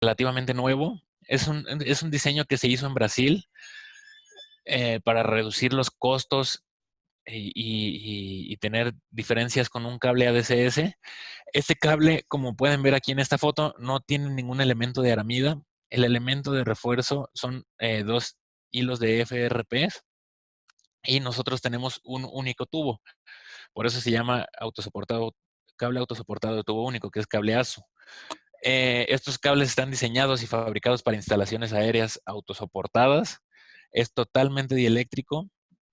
relativamente nuevo. Es un diseño que se hizo en Brasil para reducir los costos y tener diferencias con un cable ADCS. Este cable, como pueden ver aquí en esta foto, no tiene ningún elemento de aramida. El elemento de refuerzo son dos hilos de FRP y nosotros tenemos un único tubo. Por eso se llama cable autosoportado de tubo único, que es cable ASU. Estos cables están diseñados y fabricados para instalaciones aéreas autosoportadas. Es totalmente dieléctrico.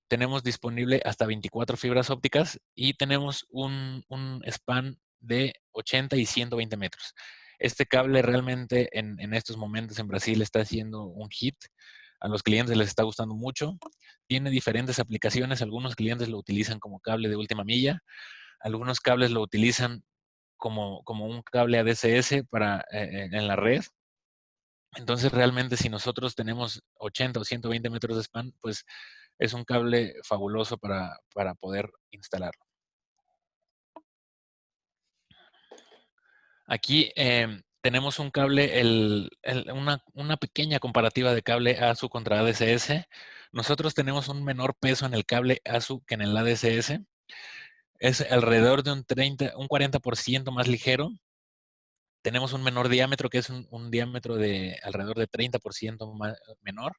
Tenemos disponible hasta 24 fibras ópticas y tenemos un span de 80 y 120 metros. Este cable realmente en estos momentos en Brasil está haciendo un hit. A los clientes les está gustando mucho. Tiene diferentes aplicaciones. Algunos clientes lo utilizan como cable de última milla. Algunos cables lo utilizan como un cable ADCS en la red. Entonces, realmente, si nosotros tenemos 80 o 120 metros de span, pues es un cable fabuloso para poder instalarlo. Aquí tenemos un cable, una pequeña comparativa de cable ASU contra ADCS. Nosotros tenemos un menor peso en el cable ASU que en el ADCS. Es alrededor de un 40% más ligero. Tenemos un menor diámetro, que es un diámetro de alrededor de 30% menor.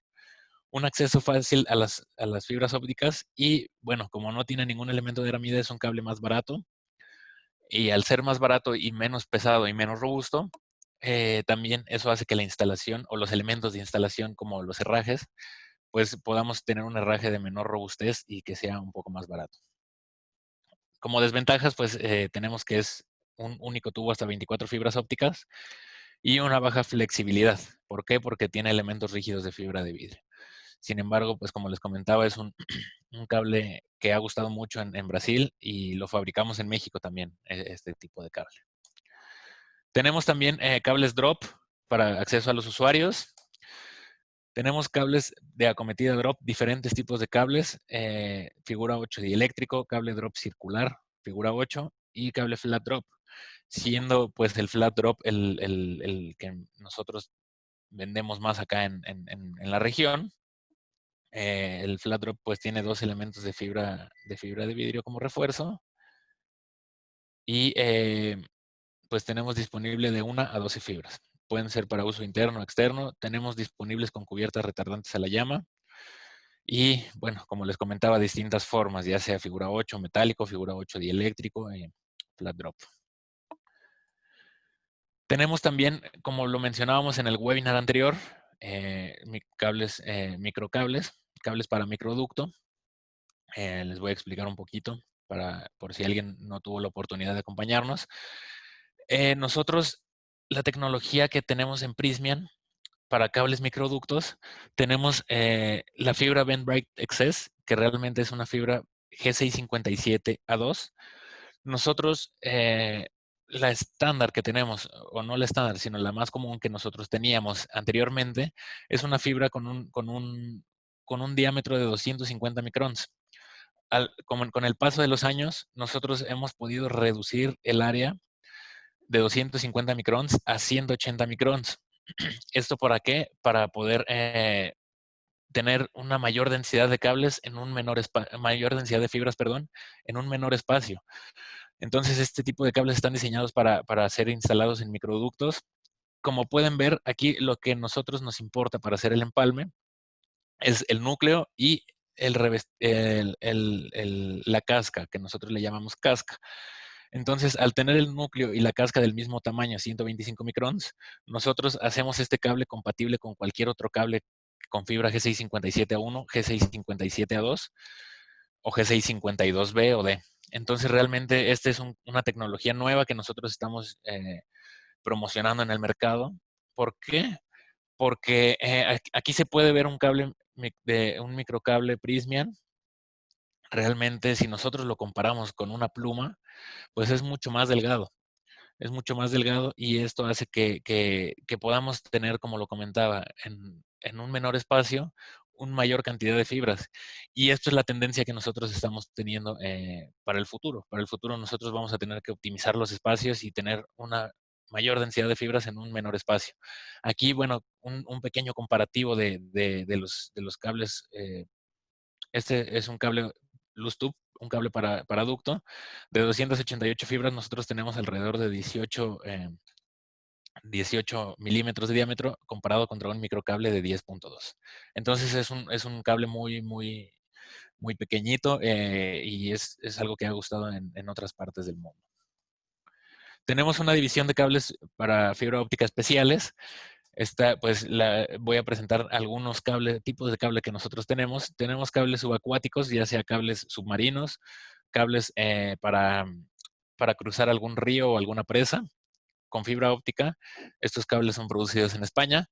Un acceso fácil a las fibras ópticas y, bueno, como no tiene ningún elemento de aramida, es un cable más barato. Y al ser más barato y menos pesado y menos robusto, también eso hace que la instalación o los elementos de instalación, como los herrajes, pues podamos tener un herraje de menor robustez y que sea un poco más barato. Como desventajas, pues tenemos que es un único tubo hasta 24 fibras ópticas y una baja flexibilidad. ¿Por qué? Porque tiene elementos rígidos de fibra de vidrio. Sin embargo, pues como les comentaba, es un cable que ha gustado mucho en Brasil y lo fabricamos en México también, este tipo de cable. Tenemos también cables drop para acceso a los usuarios. Tenemos cables de acometida drop, diferentes tipos de cables, figura 8 dieléctrico, cable drop circular, figura 8 y cable flat drop, siendo pues el flat drop el que nosotros vendemos más acá en la región. El flat drop pues tiene dos elementos de fibra de vidrio como refuerzo y pues tenemos disponible de 1 a 12 fibras. Pueden ser para uso interno o externo. Tenemos disponibles con cubiertas retardantes a la llama. Y bueno, como les comentaba, distintas formas, ya sea figura 8 metálico, figura 8 dieléctrico, flat drop. Tenemos también, como lo mencionábamos en el webinar anterior, cables, microcables, cables para microducto. Les voy a explicar un poquito por si alguien no tuvo la oportunidad de acompañarnos. Nosotros, la tecnología que tenemos en Prysmian para cables microductos, tenemos la fibra Bendbright XS, que realmente es una fibra G657A2. Nosotros, la estándar que tenemos, o no la estándar, sino la más común que nosotros teníamos anteriormente, es una fibra con un diámetro de 250 microns. Con el paso de los años, nosotros hemos podido reducir el área de 250 microns a 180 microns. ¿Esto para qué? Para poder tener una mayor densidad de cables en un mayor densidad de fibras, perdón, en un menor espacio. Entonces, este tipo de cables están diseñados para ser instalados en microductos. Como pueden ver, aquí lo que a nosotros nos importa para hacer el empalme es el núcleo y la casca, que nosotros le llamamos casca. Entonces, al tener el núcleo y la casca del mismo tamaño, 125 microns, nosotros hacemos este cable compatible con cualquier otro cable con fibra G657A1, G657A2 o G652B o D. Entonces, realmente esta es una tecnología nueva que nosotros estamos promocionando en el mercado. ¿Por qué? Porque aquí se puede ver un microcable Prysmian. Realmente, si nosotros lo comparamos con una pluma, pues es mucho más delgado. Es mucho más delgado y esto hace que podamos tener, como lo comentaba, en un menor espacio, una mayor cantidad de fibras. Y esto es la tendencia que nosotros estamos teniendo para el futuro. Para el futuro nosotros vamos a tener que optimizar los espacios y tener una mayor densidad de fibras en un menor espacio. Aquí, bueno, un pequeño comparativo de los cables. Este es un cable loose tube, un cable para ducto de 288 fibras. Nosotros tenemos alrededor de 18 milímetros de diámetro comparado contra un microcable de 10.2. Entonces es un cable muy pequeñito, y es algo que ha gustado en otras partes del mundo. Tenemos una división de cables para fibra óptica especiales. Pues voy a presentar algunos tipos de cable que nosotros tenemos. Tenemos cables subacuáticos, ya sea cables submarinos, cables para cruzar algún río o alguna presa con fibra óptica. Estos cables son producidos en España.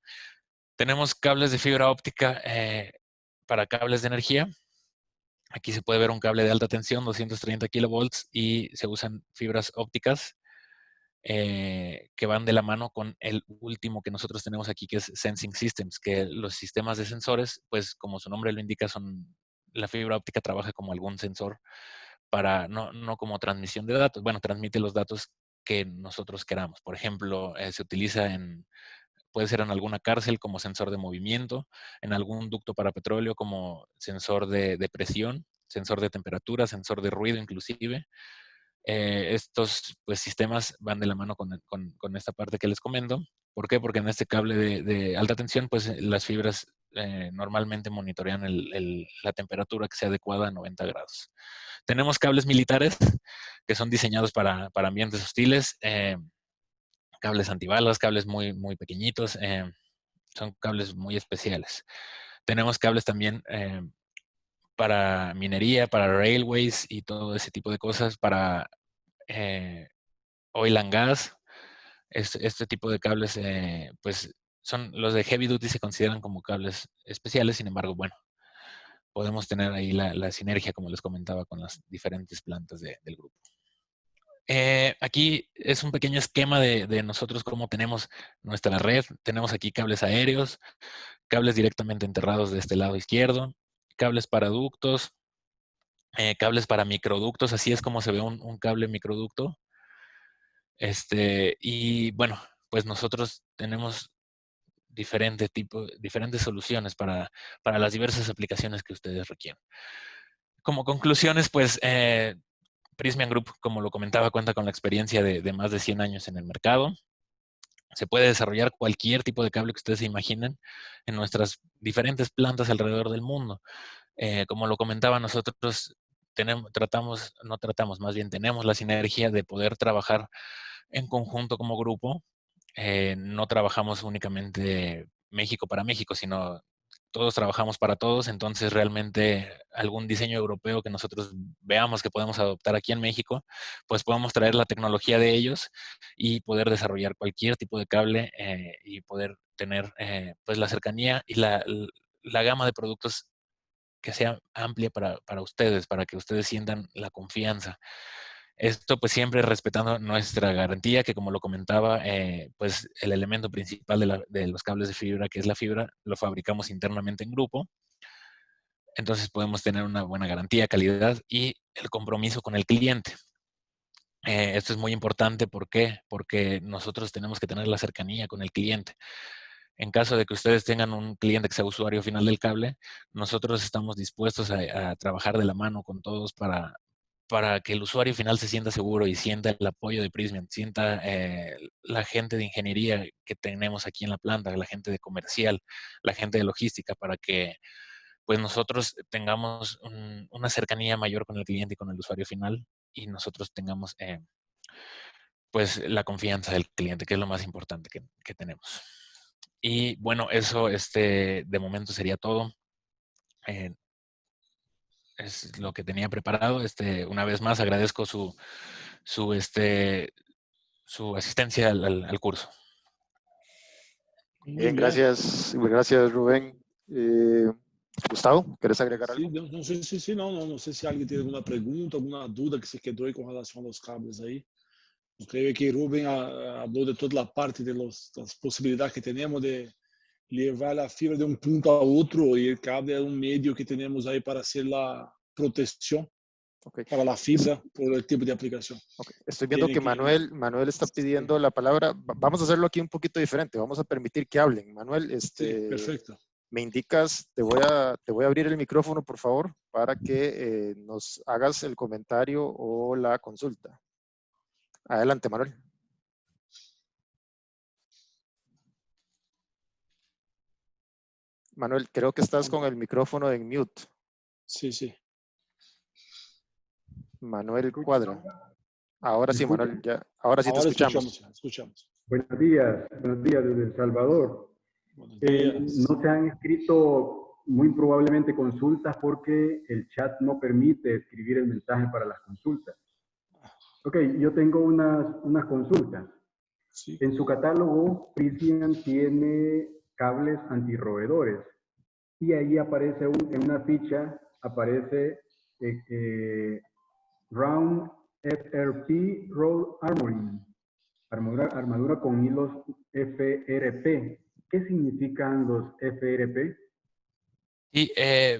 Tenemos cables de fibra óptica para cables de energía. Aquí se puede ver un cable de alta tensión, 230 kilovolts, y se usan fibras ópticas que van de la mano con el último que nosotros tenemos aquí, que es Sensing Systems, que los sistemas de sensores, pues como su nombre lo indica, la fibra óptica trabaja como algún sensor para, no como transmisión de datos, bueno, transmite los datos que nosotros queramos. Por ejemplo, se utiliza puede ser en alguna cárcel como sensor de movimiento, en algún ducto para petróleo como sensor de presión, sensor de temperatura, sensor de ruido inclusive. Estos pues, sistemas van de la mano con esta parte que les comento. ¿Por qué? Porque en este cable de alta tensión, pues las fibras normalmente monitorean la temperatura que sea adecuada a 90 grados. Tenemos cables militares que son diseñados para ambientes hostiles, cables antibalas, cables muy pequeñitos, son cables muy especiales. Tenemos cables también para minería, para railways y todo ese tipo de cosas, para oil and gas. Este tipo de cables, pues son los de heavy duty, se consideran como cables especiales. Sin embargo, bueno, podemos tener ahí la sinergia, como les comentaba, con las diferentes plantas del grupo. Aquí es un pequeño esquema de nosotros cómo tenemos nuestra red. Tenemos aquí cables aéreos, cables directamente enterrados de este lado izquierdo, cables para ductos, cables para microductos. Así es como se ve un cable microducto. Y bueno, pues nosotros tenemos diferentes soluciones para las diversas aplicaciones que ustedes requieren. Como conclusiones, pues Prysmian Group, como lo comentaba, cuenta con la experiencia de más de 100 años en el mercado. Se puede desarrollar cualquier tipo de cable que ustedes se imaginen en nuestras diferentes plantas alrededor del mundo. Como lo comentaba, nosotros más bien tenemos la sinergia de poder trabajar en conjunto como grupo. No trabajamos únicamente México para México, sino todos trabajamos para todos. Entonces realmente algún diseño europeo que nosotros veamos que podemos adoptar aquí en México, pues podemos traer la tecnología de ellos y poder desarrollar cualquier tipo de cable, y poder tener pues la cercanía y la gama de productos que sea amplia para ustedes, para que ustedes sientan la confianza. Esto pues siempre respetando nuestra garantía, que como lo comentaba, pues el elemento principal de los cables de fibra, que es la fibra, lo fabricamos internamente en grupo. Entonces podemos tener una buena garantía, calidad y el compromiso con el cliente. Esto es muy importante. ¿Por qué? Porque nosotros tenemos que tener la cercanía con el cliente. En caso de que ustedes tengan un cliente que sea usuario final del cable, nosotros estamos dispuestos a trabajar de la mano con todos para que el usuario final se sienta seguro y sienta el apoyo de Prysmian, sienta la gente de ingeniería que tenemos aquí en la planta, la gente de comercial, la gente de logística, para que pues nosotros tengamos una cercanía mayor con el cliente y con el usuario final, y nosotros tengamos pues la confianza del cliente, que es lo más importante que tenemos. Y bueno, eso de momento sería todo. Eh, es lo que tenía preparado. Una vez más agradezco su, su asistencia al curso. Bien, gracias Rubén. Gustavo, ¿quieres agregar algo? Sí, não sei se alguém tem alguma pergunta, alguma dúvida que se quedou aí com relação aos cabos aí. Eu creio que Rubén falou de toda a parte das possibilidades que temos de levar a fibra de um ponto a outro, e o cable é um meio que temos aí para ser a proteção Ok. para la fibra por el tipo de aplicación. Okay. Estoy viendo que Manuel está pidiendo la palabra. Vamos a hacerlo aquí un poquito diferente. Vamos a permitir que hablen. Manuel, Sí, perfecto. me indicas, te voy a abrir el micrófono, por favor, para que nos hagas el comentario o la consulta. Adelante, Manuel. Manuel, creo que estás con el micrófono en mute. Sí, sí. Manuel Cuadra. Ahora sí, Manuel, ahora sí te Ahora escuchamos. escuchamos. Buenos días desde El Salvador. Buenos días. No se han escrito muy probablemente consultas porque el chat no permite escribir el mensaje para las consultas. Ok, yo tengo unas consultas. Sí. En su catálogo, Prysmian tiene cables antirroedores y ahí aparece en una ficha, aparece Round FRP Roll Armoring, armadura con hilos FRP. ¿Qué significan los FRP? Y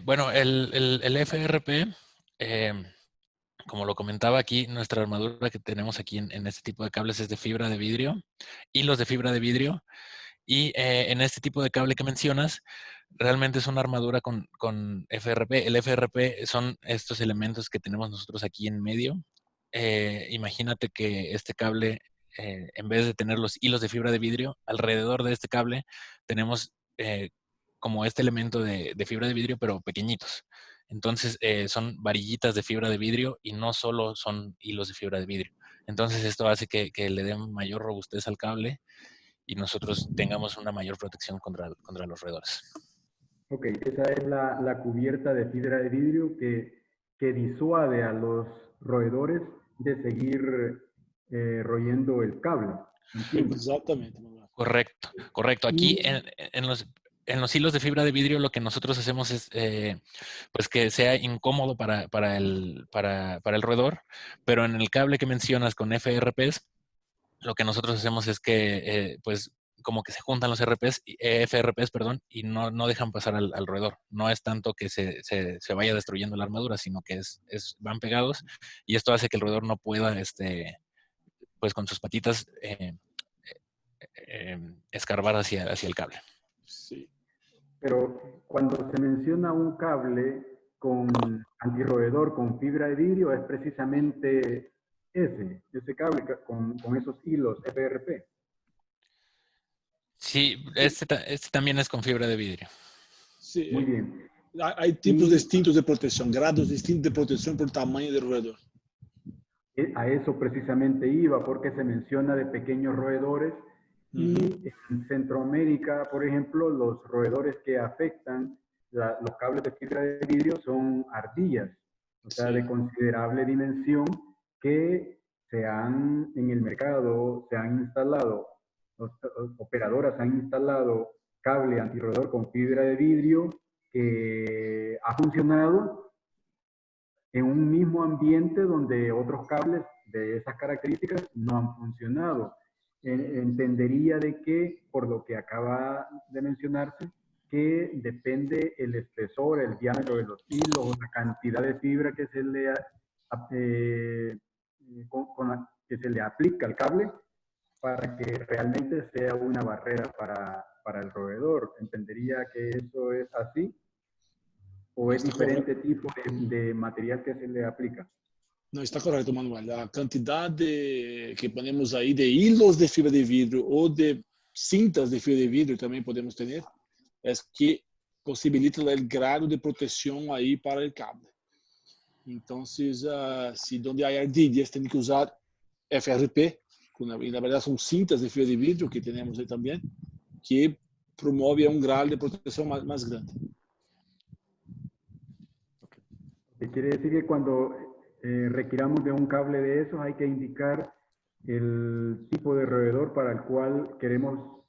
bueno, el FRP, como lo comentaba aquí, nuestra armadura que tenemos aquí en este tipo de cables es de fibra de vidrio, hilos de fibra de vidrio. Y en este tipo de cable que mencionas, realmente es una armadura con FRP. El FRP son estos elementos que tenemos nosotros aquí en medio. Imagínate que este cable, en vez de tener los hilos de fibra de vidrio, alrededor de este cable tenemos como este elemento de fibra de vidrio, pero pequeñitos. Entonces son varillitas de fibra de vidrio y no solo son hilos de fibra de vidrio. Entonces esto hace que le den mayor robustez al cable y nosotros tengamos una mayor protección contra los roedores. Ok, esa es la cubierta de fibra de vidrio que disuade a los roedores de seguir royendo el cable. ¿Entiendes? Exactamente, Manuel. Correcto. Aquí en los hilos de fibra de vidrio lo que nosotros hacemos es pues que sea incómodo para el roedor, pero en el cable que mencionas con FRPs, lo que nosotros hacemos es que pues como que se juntan los FRPs, perdón, y no dejan pasar al roedor. No es tanto que se vaya destruyendo la armadura, sino que van pegados y esto hace que el roedor no pueda, pues con sus patitas escarbar hacia el cable. Sí. Pero cuando se menciona un cable con antirroedor, con fibra de vidrio, es precisamente ese cable con esos hilos FRP. Sí, este también es con fibra de vidrio. Sí. Muy bien. Hay tipos distintos de protección, grados distintos de protección por tamaño del roedor. A eso precisamente iba, porque se menciona de pequeños roedores y en Centroamérica, por ejemplo, los roedores que afectan los cables de fibra de vidrio son ardillas, o sea, de considerable dimensión que en el mercado se han instalado, los operadoras han instalado cable antirroedor con fibra de vidrio que ha funcionado en un mismo ambiente donde otros cables de esas características no han funcionado. Entendería de que, por lo que acaba de mencionarse, que depende el espesor, el diámetro de los hilos, la cantidad de fibra que se le, que se le aplica al cable para que realmente sea una barrera para el roedor. ¿Entendería que eso es así? ¿O es diferente tipo de material que se le aplica? No, está correcto, Manuel. La cantidad que ponemos ahí de hilos de fibra de vidrio o de cintas de fibra de vidrio también podemos tener, es que posibilita el grado de protección ahí para el cable. Entonces, si donde hay ardillas, tienen que usar FRP, y la verdad son cintas de fibra de vidrio que tenemos ahí también, que promueve un grado de protección más grande. Quiere decir que cuando requiramos de un cable de esos hay que indicar el tipo de roedor para el cual queremos